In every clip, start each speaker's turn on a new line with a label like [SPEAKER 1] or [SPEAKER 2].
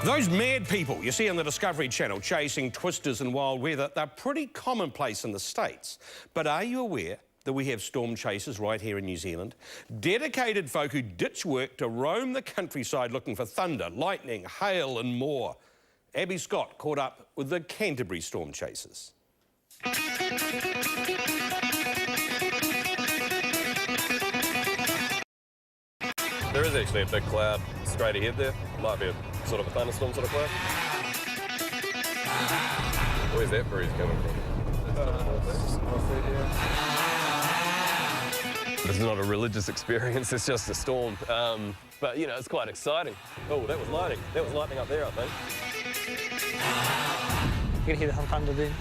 [SPEAKER 1] Those mad people you see on the Discovery Channel chasing twisters in wild weather, they're pretty commonplace in the States. But are you aware that we have storm chasers right here in New Zealand? Dedicated folk who ditch work to roam the countryside looking for thunder, lightning, hail and more. Abby Scott caught up with the Canterbury storm chasers.
[SPEAKER 2] There is actually a big cloud straight ahead there. Might be a sort of a thunderstorm sort of cloud. Where's that breeze coming from? This is not a religious experience, it's just a storm. But, you know, it's quite exciting. Oh, that was lightning. That was lightning up there, I think.
[SPEAKER 3] You can hear the thunder then.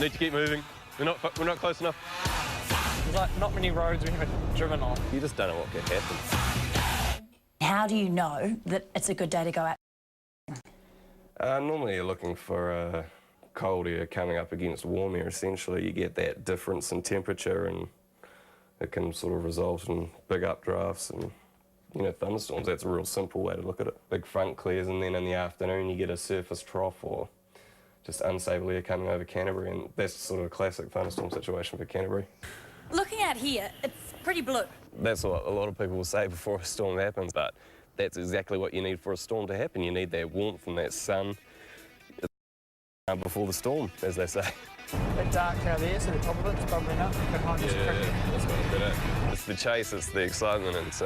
[SPEAKER 2] Need to keep moving. We're not close enough.
[SPEAKER 3] There's like not many roads we haven't driven on.
[SPEAKER 2] You just don't know what could happen.
[SPEAKER 4] How do you know that it's a good day to go out?
[SPEAKER 2] Normally you're looking for cold air coming up against warm air. Essentially you get that difference in temperature and it can sort of result in big updrafts and, you know, thunderstorms. That's a real simple way to look at it. Big front clears and then in the afternoon you get a surface trough or just unstable air coming over Canterbury, and that's sort of a classic thunderstorm situation for Canterbury.
[SPEAKER 4] Looking out here, it's pretty blue.
[SPEAKER 2] That's what a lot of people will say before a storm happens, but that's exactly what you need for a storm to happen. You need that warmth and that sun before the storm, as they say.
[SPEAKER 3] A bit dark out there, so the top of it's bubbling up.
[SPEAKER 2] That's what it's good. It's the chase, it's the excitement, it's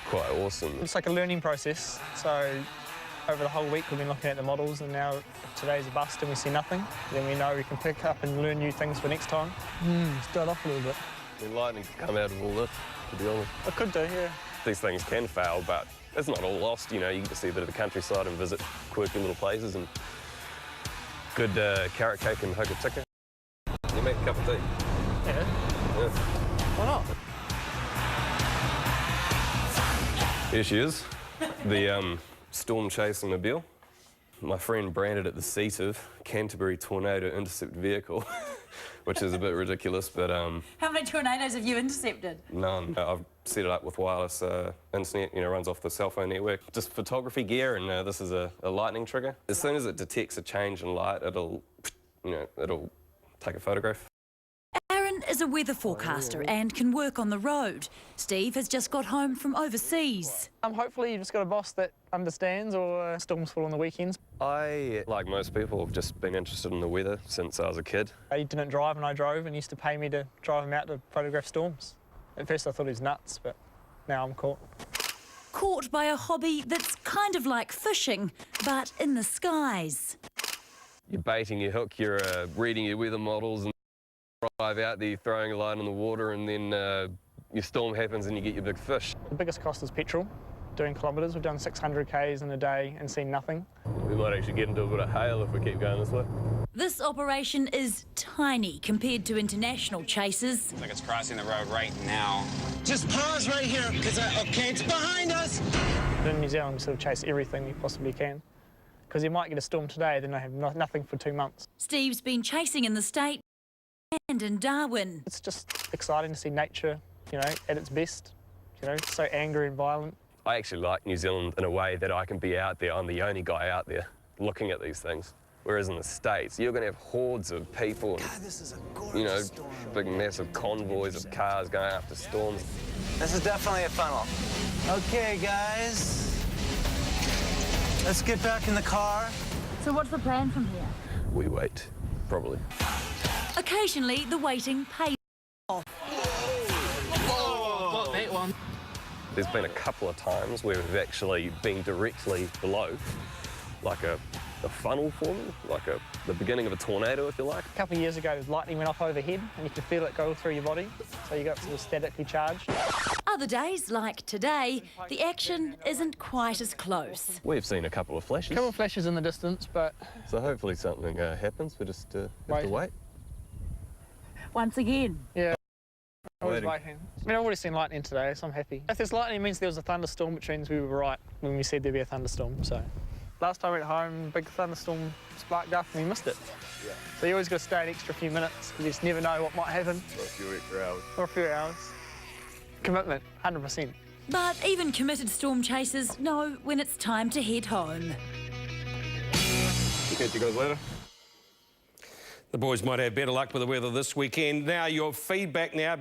[SPEAKER 2] quite awesome.
[SPEAKER 3] It's like a learning process, so over the whole week we've been looking at the models, and now if today's a bust and we see nothing, then we know we can pick up and learn new things for next time. Start off a little bit.
[SPEAKER 2] I mean, lightning could come out of all this, to be honest.
[SPEAKER 3] It could do, yeah.
[SPEAKER 2] These things can fail, but it's not all lost, you know. You get to see a bit of the countryside and visit quirky little places and good carrot cake and hug a ticker. You make a cup of tea?
[SPEAKER 3] Yeah. Why not?
[SPEAKER 2] Here she is, the storm chasing mobile. My friend branded it the seat of Canterbury Tornado Intercept Vehicle, which is a bit ridiculous, but...
[SPEAKER 4] How many tornadoes have you intercepted?
[SPEAKER 2] None. I've set it up with wireless internet, you know, runs off the cell phone network. Just photography gear, and this is a lightning trigger. As soon as it detects a change in light, it'll take a photograph.
[SPEAKER 4] Aaron is a weather forecaster and can work on the road. Steve has just got home from overseas.
[SPEAKER 3] Hopefully you've just got a boss that understands, or storms fall on the weekends.
[SPEAKER 2] I, like most people, have just been interested in the weather since I was a kid.
[SPEAKER 3] He didn't drive and I drove, and he used to pay me to drive him out to photograph storms. At first I thought he was nuts, but now I'm caught.
[SPEAKER 4] Caught by a hobby that's kind of like fishing, but in the skies.
[SPEAKER 2] You're baiting your hook, you're reading your weather models and drive out there, throwing a line in the water, and then your storm happens and you get your big fish.
[SPEAKER 3] The biggest cost is petrol. Doing kilometres, we've done 600 k's in a day and seen nothing.
[SPEAKER 2] We might actually get into a bit of hail if we keep going this way.
[SPEAKER 4] This operation is tiny compared to international chases.
[SPEAKER 5] Like it's crossing the road right now.
[SPEAKER 6] Just pause right here, because okay, it's behind us.
[SPEAKER 3] In New Zealand, we sort of chase everything we possibly can, because you might get a storm today, then I have nothing for 2 months.
[SPEAKER 4] Steve's been chasing in the States and in Darwin.
[SPEAKER 3] It's just exciting to see nature, you know, at its best. You know, so angry and violent.
[SPEAKER 2] I actually like New Zealand in a way that I can be out there. I'm the only guy out there looking at these things. Whereas in the States, you're going to have hordes of people and,
[SPEAKER 6] God, this is a
[SPEAKER 2] you know,
[SPEAKER 6] gorgeous storm.
[SPEAKER 2] big massive convoys of cars going after storms.
[SPEAKER 6] This is definitely a funnel. Okay, guys. Let's get back in the car.
[SPEAKER 4] So what's the plan from here?
[SPEAKER 2] We wait, probably.
[SPEAKER 4] Occasionally, the waiting pays off.
[SPEAKER 3] Not that one.
[SPEAKER 2] There's been a couple of times where we've actually been directly below, like a funnel forming, like the beginning of a tornado, if you like.
[SPEAKER 3] A couple of years ago, lightning went off overhead and you could feel it go through your body, so you got sort of statically charged.
[SPEAKER 4] Other days, like today, the action isn't quite as close.
[SPEAKER 2] We've seen a couple of flashes.
[SPEAKER 3] A couple of flashes in the distance, but...
[SPEAKER 2] So hopefully something happens. We just have to wait.
[SPEAKER 4] Once again.
[SPEAKER 3] Yeah. I was
[SPEAKER 2] Waiting.
[SPEAKER 3] waiting. I mean, I've already seen lightning today, so I'm happy. If there's lightning, it means there was a thunderstorm, which means we were right when we said there'd be a thunderstorm, so... Last time I went home, big thunderstorm sparked up and we missed it. Yeah. So you always got to stay an extra few minutes, because you just never know what might happen.
[SPEAKER 2] For a few extra hours.
[SPEAKER 3] Or a few hours. Commitment, 100%.
[SPEAKER 4] But even committed storm chasers know when it's time to head home.
[SPEAKER 2] Catch you guys later.
[SPEAKER 1] The boys might have better luck with the weather this weekend. Now, your feedback now.